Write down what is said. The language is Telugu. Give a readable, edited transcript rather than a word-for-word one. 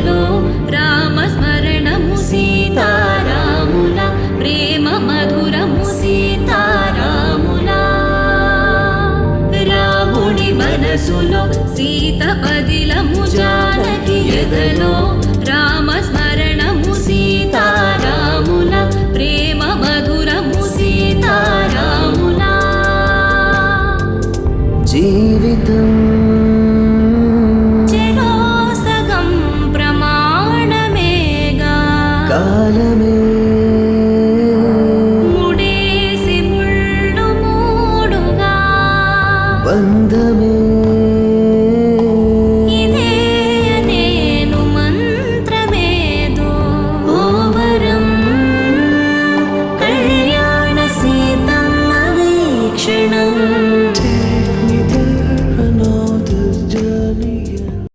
ఎదలో రామస్మరణము సీతారాముల ప్రేమ మధురము సీతారాముల రాముడి మనసులో సీత పదిలము జానకి ఎదలో రామస్మరణము సీతారాముల ప్రేమ మధురము సీతారాముల జీవితం